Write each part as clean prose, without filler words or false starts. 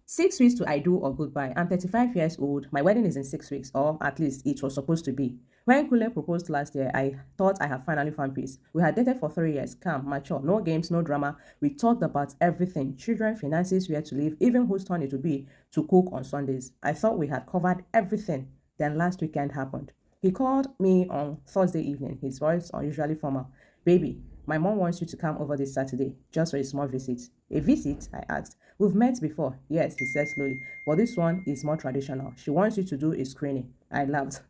6 weeks to I do or goodbye. I'm 35 years old. My wedding is in 6 weeks, or at least it was supposed to be. When Kule proposed last year, I thought I had finally found peace. We had dated for 3 years, calm, mature, no games, no drama. We talked about everything: children, finances, where to live, even whose turn it would be to cook on Sundays. I thought we had covered everything. Then last weekend happened. He called me on Thursday evening, his voice unusually formal. Baby, my mom wants you to come over this Saturday, just for a small visit. A visit? I asked. We've met before. Yes, he said slowly. But this one is more traditional. She wants you to do a screening. I laughed.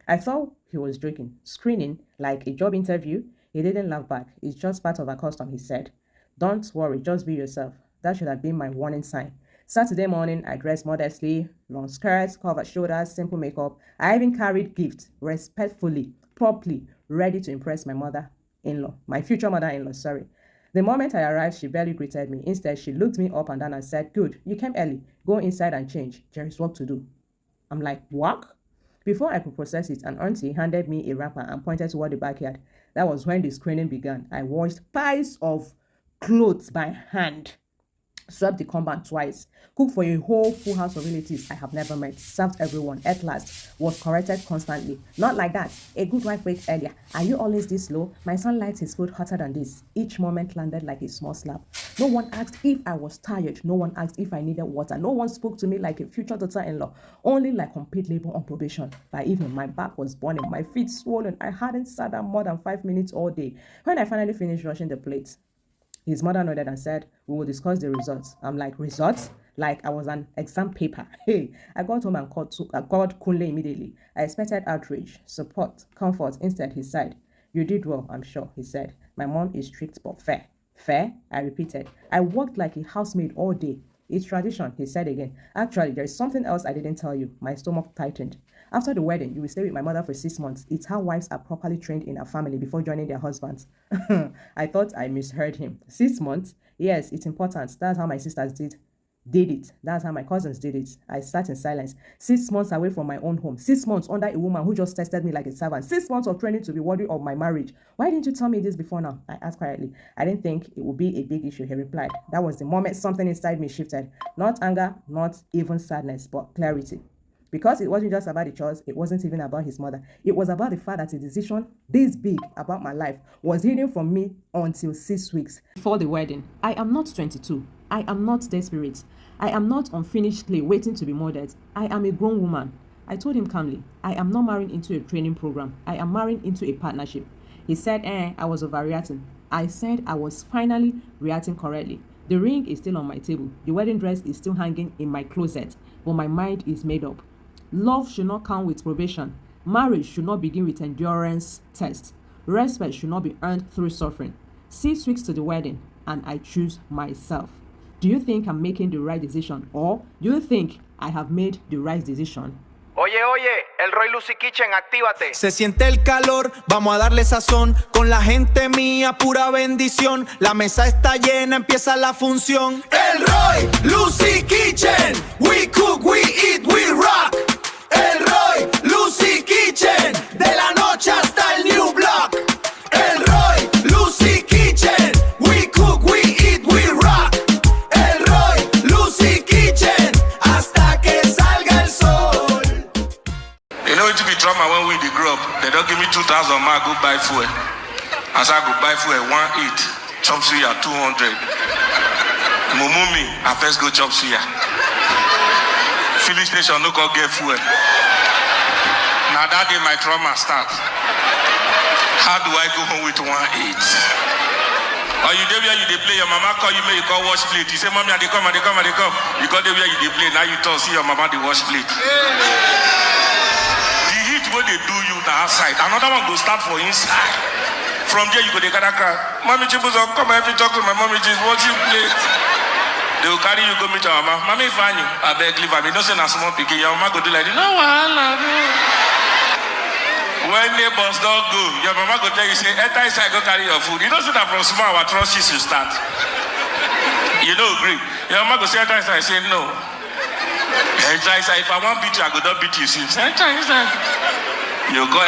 I thought he was joking. Screening? Like a job interview? He didn't laugh back. It's just part of our custom, he said. Don't worry, just be yourself. That should have been my warning sign. Saturday morning, I dressed modestly, long skirts, covered shoulders, simple makeup. I even carried gifts, respectfully, properly, ready to impress my future mother-in-law, sorry. The moment I arrived, she barely greeted me. Instead, she looked me up and down and said, "Good, you came early. Go inside and change. There is work to do." I'm like, "Work?" Before I could process it, an auntie handed me a wrapper and pointed toward the backyard. That was when the screening began. I washed piles of clothes by hand, swept the compound twice, cooked for a whole full house of relatives I have never met, served everyone, at last, was corrected constantly. Not like that. A good wife wakes earlier. Are you always this slow? My son likes his food hotter than this. Each moment landed like a small slap. No one asked if I was tired. No one asked if I needed water. No one spoke to me like a future daughter-in-law, only like complete labor on probation. By evening, my back was burning, my feet swollen. I hadn't sat down more than 5 minutes all day. When I finally finished washing the plates, his mother nodded and said, "We will discuss the results." I'm like, "Results?" Like I was an exam paper. Hey, I got home and called Kunle immediately. I expected outrage, support, comfort. Instead, he sighed. "You did well, I'm sure," he said. "My mom is strict but fair." Fair? I repeated. "I worked like a housemaid all day." "It's tradition," he said again. "Actually, there is something else I didn't tell you." My stomach tightened. "After the wedding, you will stay with my mother for 6 months. It's how wives are properly trained in our family before joining their husbands." I thought I misheard him. 6 months? Yes, it's important. That's how my sisters did it. That's how my cousins did it. I sat in silence. 6 months away from my own home. 6 months under a woman who just tested me like a servant. 6 months of training to be worthy of my marriage. "Why didn't you tell me this before now?" I asked quietly. "I didn't think it would be a big issue," he replied. That was the moment something inside me shifted. Not anger, not even sadness, but clarity. Because it wasn't just about the chores, it wasn't even about his mother. It was about the fact that a decision this big about my life was hidden from me until 6 weeks before the wedding. I am not 22. I am not desperate. I am not unfinished clay waiting to be molded. I am a grown woman. I told him calmly, I am not marrying into a training program. I am marrying into a partnership. He said, I was overreacting. I said I was finally reacting correctly. The ring is still on my table. The wedding dress is still hanging in my closet. But my mind is made up. Love should not come with probation. Marriage should not begin with endurance test. Respect should not be earned through suffering. 6 weeks to the wedding, and I choose myself. Do you think I'm making the right decision, or do you think I have made the right decision? Oye, el Roy Lucy Kitchen, actívate. Se siente el calor, vamos a darle sazón. Con la gente mía, pura bendición. La mesa está llena, empieza la función. El Roy Lucy Kitchen. We cook, we eat, we rock. El Roy Lucy Kitchen. De la noche hasta el new block. El Roy Lucy Kitchen. We cook, we eat, we rock. El Roy Lucy Kitchen. Hasta que salga el sol. You know it to be trauma when we grow up. They don't give me 2,000 mark, go buy fuel. As I go buy fuel, 1.8, chop suya 200. Mumumi, I first go chop suya. Filling station, no go get fuel. Now that day my trauma start. How do I go home with 1.8? Or you there where you dey play, your mama call you, make you call wash plate. You say, "Mommy, they come, they come, they come." You go there where you dey play, now you talk, see your mama dey wash plate. When they do you the outside, another one go start for inside. From there you go dey gather crowd. "Mommy Chibuzo, come help me talk to my mommy. She's watching plate." They will carry you go meet your mama. "Mommy find you." "I beg leave her. You don't say na small pikin." Your mama go do like this. "No wahala." When neighbors don't go, your mama go tell you, say, "Enter inside, go carry your food." You don't say that from small our trust you start. You don't agree. Your mama go say, "Enter inside." Say no. Enter inside. If I want beat you, I go don't beat you since. Enter inside. You go